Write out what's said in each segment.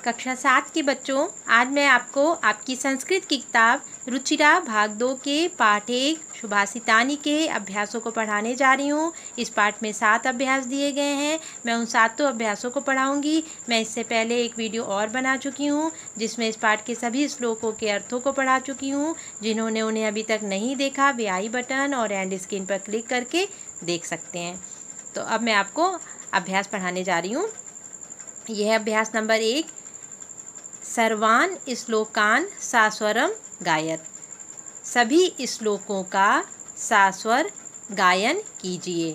कक्षा 7 के बच्चों, आज मैं आपको आपकी संस्कृत की किताब रुचिरा भाग 2 के पाठ 1 सुभाषितानी के अभ्यासों को पढ़ाने जा रही हूँ। इस पाठ में 7 अभ्यास दिए गए हैं। मैं उन 7 अभ्यासों को पढ़ाऊँगी। मैं इससे पहले एक वीडियो और बना चुकी हूँ जिसमें इस पाठ के सभी श्लोकों के अर्थों को पढ़ा चुकी हूँ। जिन्होंने उन्हें अभी तक नहीं देखा वे आई बटन और एंड स्क्रीन पर क्लिक करके देख सकते हैं। तो अब मैं आपको अभ्यास पढ़ाने जा रही हूँ। यह अभ्यास नंबर 1, सर्वान श्लोकान सास्वरम गायत। सभी श्लोकों का सास्वर गायन कीजिए।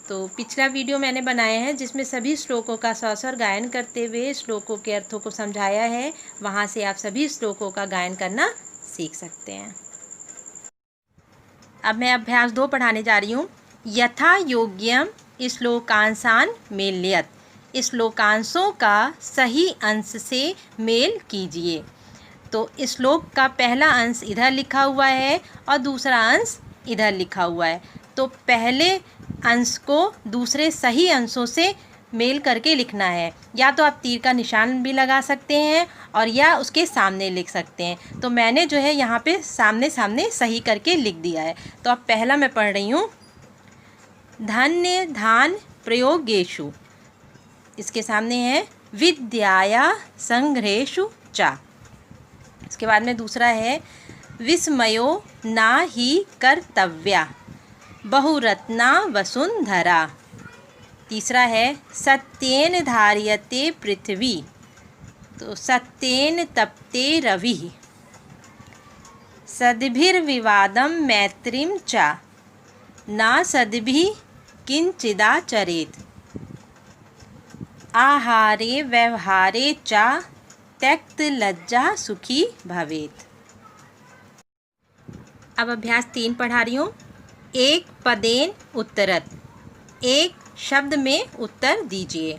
तो पिछला वीडियो मैंने बनाया है जिसमें सभी श्लोकों का सास्वर गायन करते हुए श्लोकों के अर्थों को समझाया है। वहाँ से आप सभी श्लोकों का गायन करना सीख सकते हैं। अब मैं अभ्यास 2 पढ़ाने जा रही हूँ। यथा योग्यम श्लोकांशान मेलयत। श्लोकांशों का सही अंश से मेल कीजिए। तो श्लोक का पहला अंश इधर लिखा हुआ है और दूसरा अंश इधर लिखा हुआ है। तो पहले अंश को दूसरे सही अंशों से मेल करके लिखना है। या तो आप तीर का निशान भी लगा सकते हैं और या उसके सामने लिख सकते हैं। तो मैंने जो है यहाँ पे सामने सामने सही करके लिख दिया है। तो अब पहला मैं पढ़ रही हूँ, धन्य धान प्रयोगेषु। इसके सामने है विद्याया संग्रहेषु चा। इसके बाद में दूसरा है विस्मयो ना ही कर्तव्या बहुरत्ना वसुंधरा। तीसरा है सत्येन धार्यते पृथ्वी, तो सत्येन तप्ते रवि। सद्भिर्विवादम मैत्रीम चा ना सद्भि किंचिदाचरेत्। आहारे व्यवहारे चा त्यक्त लज्जा सुखी भवेत्। अब अभ्यास 3 पढ़ा रही हूँ। एक पदेन उत्तरत। एक शब्द में उत्तर दीजिए।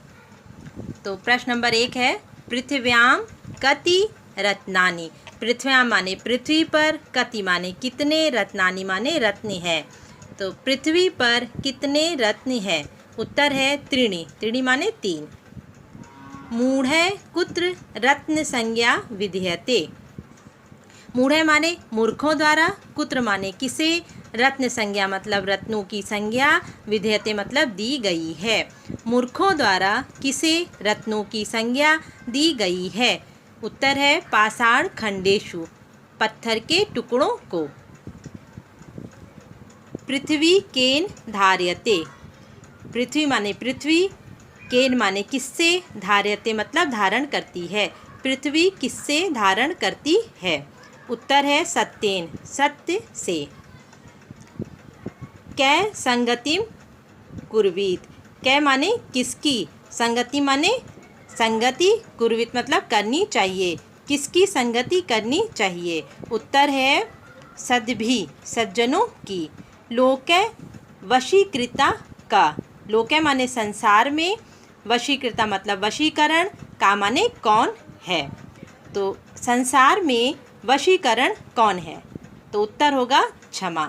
तो प्रश्न नंबर 1 है, पृथिव्याम कति रत्नानि। पृथ्व्याम माने पृथ्वी पर, कति माने कितने, रत्नानि माने रत्न है। तो पृथ्वी पर कितने रत्न है? उत्तर है त्रीणि। त्रीणि माने 3। मूढ़ कुत्र रत्न संज्ञा विधीयते। मूढ़ माने मूर्खों द्वारा, कुत्र माने किसे, रत्न संज्ञा मतलब रत्नों की संज्ञा, विधेयते मतलब दी गई है। मूर्खों द्वारा किसे रत्नों की संज्ञा दी गई है? उत्तर है पाषाण खंडेषु, पत्थर के टुकड़ों को। पृथ्वी केन धार्यते। पृथ्वी माने पृथ्वी, केन माने किससे, धार्यते मतलब धारण करती है। पृथ्वी किससे धारण करती है? उत्तर है सत्येन, सत्य से। कै संगतिम कुर्वीत। कै माने किसकी, संगति माने संगति, कुर्वीत मतलब करनी चाहिए। किसकी संगति करनी चाहिए? उत्तर है सद्भि, सज्जनों की। लोकै वशीकृता का। लोकै माने संसार में, वशीकृता मतलब वशीकरण, का माने कौन है। तो संसार में वशीकरण कौन है? तो उत्तर होगा क्षमा।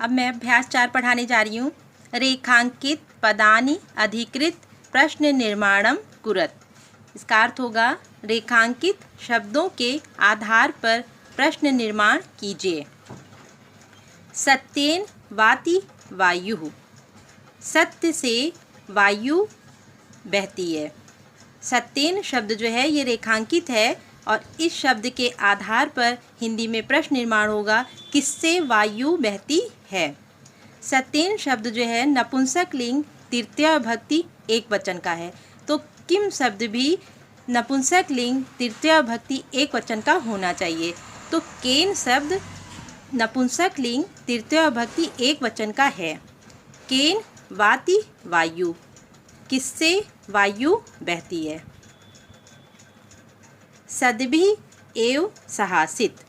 अब मैं अभ्यास 4 पढ़ाने जा रही हूँ। रेखांकित पदानि अधिकृत प्रश्न निर्माणम कुरत। इसका अर्थ होगा रेखांकित शब्दों के आधार पर प्रश्न निर्माण कीजिए। सत्येन वाति वायुः। सत्य से वायु बहती है। सत्येन शब्द जो है ये रेखांकित है और इस शब्द के आधार पर हिंदी में प्रश्न निर्माण होगा, किससे वायु बहती है। सत्येन शब्द जो है नपुंसक लिंग तृतीया विभक्ति एक वचन का है। तो किम शब्द भी नपुंसक लिंग तृतीया विभक्ति एक वचन का होना चाहिए। तो केन शब्द नपुंसक लिंग तृतीया विभक्ति एक वचन का है। केन वाति वायु, किससे वायु बहती है। सद्भि एव सहासित।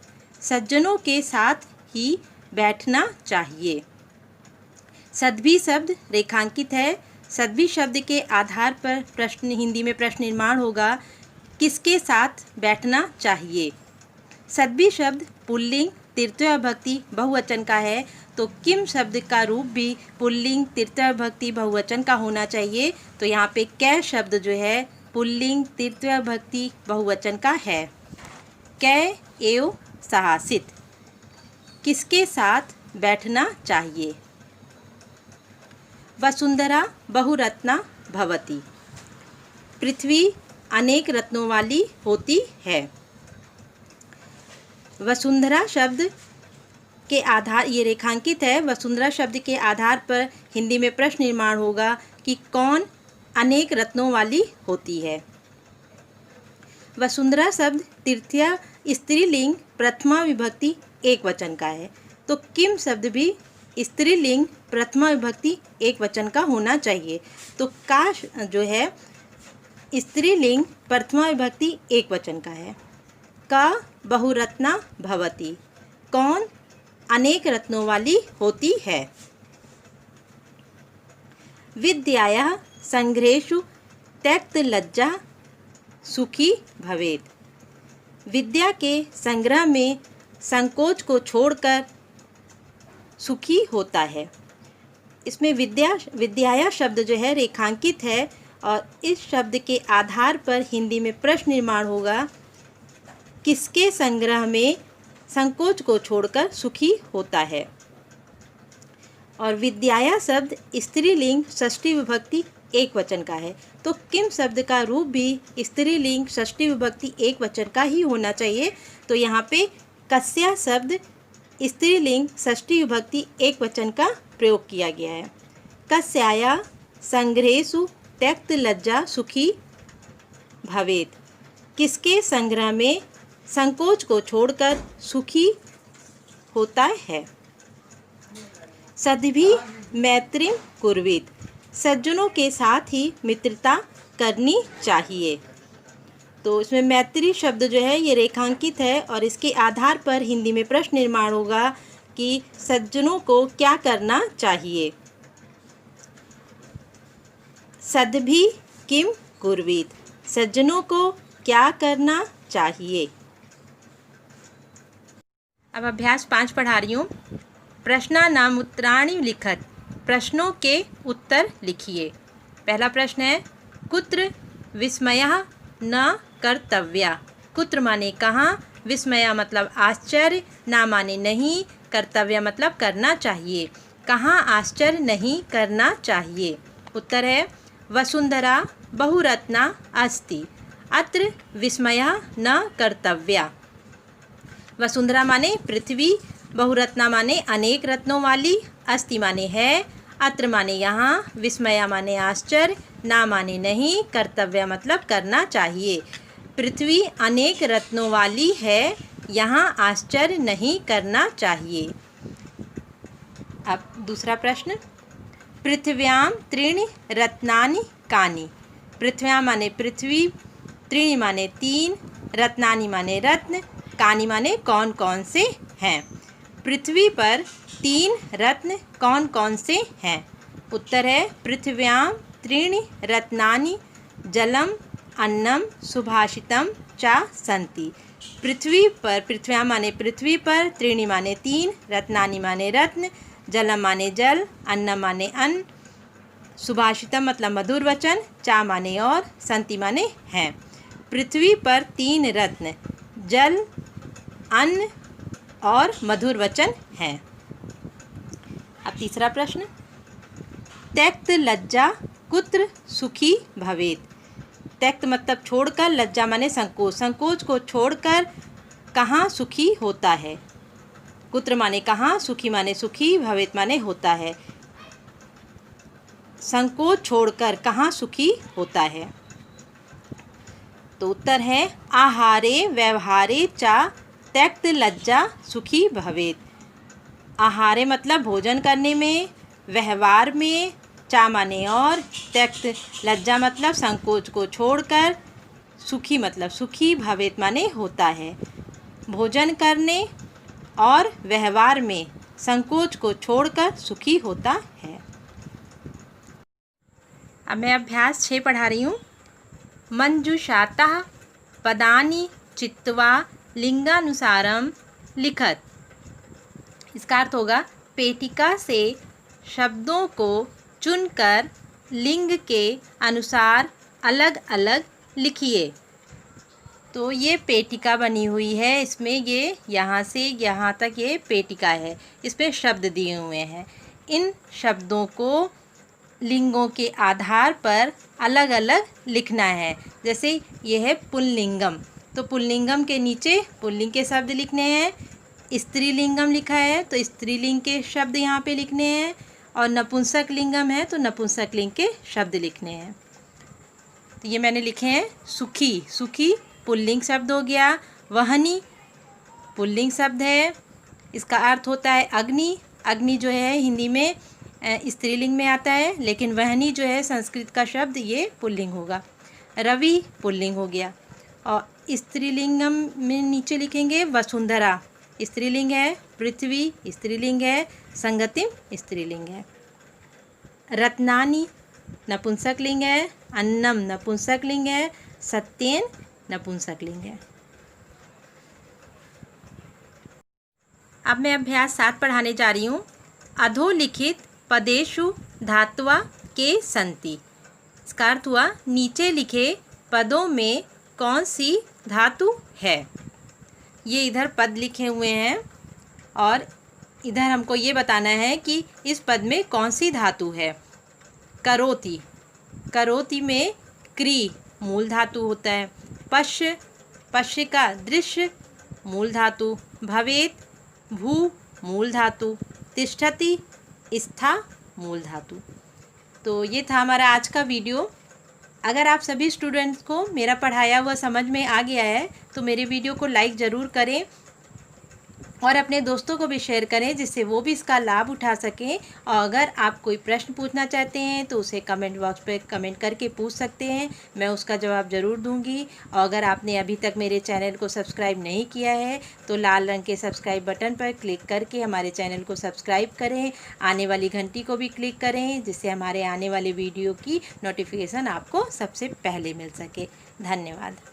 सज्जनों के साथ ही बैठना चाहिए। सद्भि शब्द रेखांकित है। सद्भि शब्द के आधार पर प्रश्न हिंदी में प्रश्न निर्माण होगा, किसके साथ बैठना चाहिए। सद्भि शब्द पुल्लिंग तृतीया विभक्ति बहुवचन का है तो किम शब्द का रूप भी पुल्लिंग तृतीया विभक्ति बहुवचन का होना चाहिए। तो यहाँ पे कै शब्द जो है पुल्लिंग तृतीया विभक्ति बहुवचन का है। कै एव सहासित, किसके साथ बैठना चाहिए। वसुंधरा बहुरत्ना भवति, पृथ्वी अनेक रत्नों वाली होती है। वसुंधरा शब्द के आधार, ये रेखांकित है, वसुंधरा शब्द के आधार पर हिंदी में प्रश्न निर्माण होगा कि कौन अनेक रत्नों वाली होती है। वसुंधरा शब्द तृतीया स्त्रीलिंग प्रथमा विभक्ति एक वचन का है तो किम शब्द भी स्त्रीलिंग प्रथमा विभक्ति एक वचन का होना चाहिए। तो का जो है स्त्रीलिंग प्रथमा विभक्ति एक वचन का है। का बहुरत्ना भवति, कौन अनेक रत्नों वाली होती है। विद्यायाः संग्रहेषु त्यक्त लज्जा सुखी भवेत्, विद्या के संग्रह में संकोच को छोड़कर सुखी होता है। इसमें विद्याया शब्द जो है रेखांकित है और इस शब्द के आधार पर हिंदी में प्रश्न निर्माण होगा किसके संग्रह में संकोच को छोड़कर सुखी होता है। और विद्याया शब्द स्त्रीलिंग षष्ठी विभक्ति एक वचन का है तो किम शब्द का रूप भी स्त्रीलिंग षष्ठी विभक्ति एक वचन का ही होना चाहिए। तो यहाँ पे कस्या शब्द स्त्रीलिंग षष्ठी विभक्ति एक वचन का प्रयोग किया गया है। कस्याया संग्रहेषु त्यक्त लज्जा सुखी भवेत्, किसके संग्रह में संकोच को छोड़कर सुखी होता है। सद्भिः मैत्रीं कुर्वीत, सज्जनों के साथ ही मित्रता करनी चाहिए। तो इसमें मैत्री शब्द जो है ये रेखांकित है और इसके आधार पर हिंदी में प्रश्न निर्माण होगा कि सज्जनों को क्या करना चाहिए। सद्भिः किम कुर्वीत, सज्जनों को क्या करना चाहिए। अब अभ्यास 5 पढ़ा रही हूँ। प्रश्नानाम् उत्तराणि लिखत, प्रश्नों के उत्तर लिखिए। पहला प्रश्न है कुत्र विस्मयः न कर्तव्या, कुत्र माने कहाँ, विस्मया मतलब आश्चर्य, ना माने नहीं, कर्तव्य मतलब करना चाहिए। कहाँ आश्चर्य नहीं करना चाहिए। उत्तर है वसुंधरा बहुरत्ना अस्ति, अत्र विस्मयः न कर्तव्या। वसुंधरा माने पृथ्वी, बहुरत्ना माने अनेक रत्नों वाली, अस्ति माने है, अत्र माने यहाँ, विस्मया माने आश्चर्य, ना माने नहीं, कर्तव्य मतलब करना चाहिए। पृथ्वी अनेक रत्नों वाली है, यहाँ आश्चर्य नहीं करना चाहिए। अब दूसरा प्रश्न, पृथिव्यां त्रीणि रत्नानि कानि, पृथ्व्यां माने पृथ्वी, त्रीणि माने 3, रत्नानि माने रत्न, कानि माने कौन कौन से हैं। पृथ्वी पर 3 रत्न कौन कौन से हैं। उत्तर है पृथिव्यां त्रीणि रत्नानि जलम अन्नम सुभाषितम चा सन्ति। पृथ्वी पर, पृथ्व्यां माने पृथ्वी पर, त्रीणि माने 3, रत्नानि माने रत्न, जलम माने जल, अन्नम माने अन्न, सुभाषितम मतलब मधुर वचन, चा माने और, सन्ति माने हैं। पृथ्वी पर 3 रत्न जल, अन्न और मधुर वचन हैं। अब तीसरा प्रश्न, त्यक्त लज्जा कुत्र सुखी भवेत्, त्यक्त मतलब छोड़कर, लज्जा माने संकोच, संकोच को छोड़कर कहाँ सुखी होता है। कुत्र माने कहाँ, सुखी माने सुखी, भवेत् माने होता है। संकोच छोड़कर कहाँ सुखी होता है। तो उत्तर है आहारे व्यवहारे चा त्यक्त लज्जा सुखी भवेत्। आहारे मतलब भोजन करने में, व्यवहार में, चा माने और, त्यक्त लज्जा मतलब संकोच को छोड़कर, सुखी मतलब सुखी, भवेत् माने होता है। भोजन करने और व्यवहार में संकोच को छोड़कर सुखी होता है। अब मैं अभ्यास 6 पढ़ा रही हूँ। मंजुषातः पदानि चित्वा लिंगानुसारम लिखत, इसका अर्थ होगा पेटिका से शब्दों को चुनकर लिंग के अनुसार अलग अलग लिखिए। तो ये पेटिका बनी हुई है, इसमें ये यहाँ से यहाँ तक ये पेटिका है, इसमें शब्द दिए हुए हैं। इन शब्दों को लिंगों के आधार पर अलग अलग लिखना है। जैसे ये है पुल्लिंगम, तो पुल्लिंगम के नीचे पुल्लिंग के शब्द लिखने हैं। स्त्रीलिंगम लिखा है तो स्त्रीलिंग के शब्द यहाँ पे लिखने हैं, और नपुंसक लिंगम है तो नपुंसक लिंग के शब्द लिखने हैं। तो ये मैंने लिखे हैं सुखी, सुखी पुल्लिंग शब्द हो गया। वहनी पुल्लिंग शब्द है, इसका अर्थ होता है अग्नि। अग्नि जो है हिंदी में स्त्रीलिंग में आता है, लेकिन वहनी जो है संस्कृत का शब्द ये पुल्लिंग होगा। रवि पुल्लिंग हो गया। और स्त्रीलिंगम में नीचे लिखेंगे वसुंधरा, स्त्रीलिंग है। पृथ्वी स्त्रीलिंग है। संगतिम स्त्रीलिंग है। रत्नानी नपुंसक लिंग है। अन्नम नपुंसक लिंग है। सत्येन नपुंसक लिंग है। अब मैं अभ्यास 7 पढ़ाने जा रही हूँ। अधोलिखित पदेषु धात्वा के संति। इसका अर्थ हुआ नीचे लिखे पदों में कौन सी धातु है। ये इधर पद लिखे हुए हैं और इधर हमको ये बताना है कि इस पद में कौन सी धातु है। करोति, करोति में क्री मूल धातु होता है। पश्य, पश्य का दृश्य मूल धातु। भवेत भू मूल धातु। तिष्ठति स्था मूल धातु। तो ये था हमारा आज का वीडियो। अगर आप सभी स्टूडेंट्स को मेरा पढ़ाया हुआ समझ में आ गया है तो मेरे वीडियो को लाइक ज़रूर करें और अपने दोस्तों को भी शेयर करें, जिससे वो भी इसका लाभ उठा सकें। और अगर आप कोई प्रश्न पूछना चाहते हैं तो उसे कमेंट बॉक्स पे कमेंट करके पूछ सकते हैं, मैं उसका जवाब ज़रूर दूंगी। और अगर आपने अभी तक मेरे चैनल को सब्सक्राइब नहीं किया है तो लाल रंग के सब्सक्राइब बटन पर क्लिक करके हमारे चैनल को सब्सक्राइब करें। आने वाली घंटी को भी क्लिक करें, जिससे हमारे आने वाले वीडियो की नोटिफिकेशन आपको सबसे पहले मिल सके। धन्यवाद।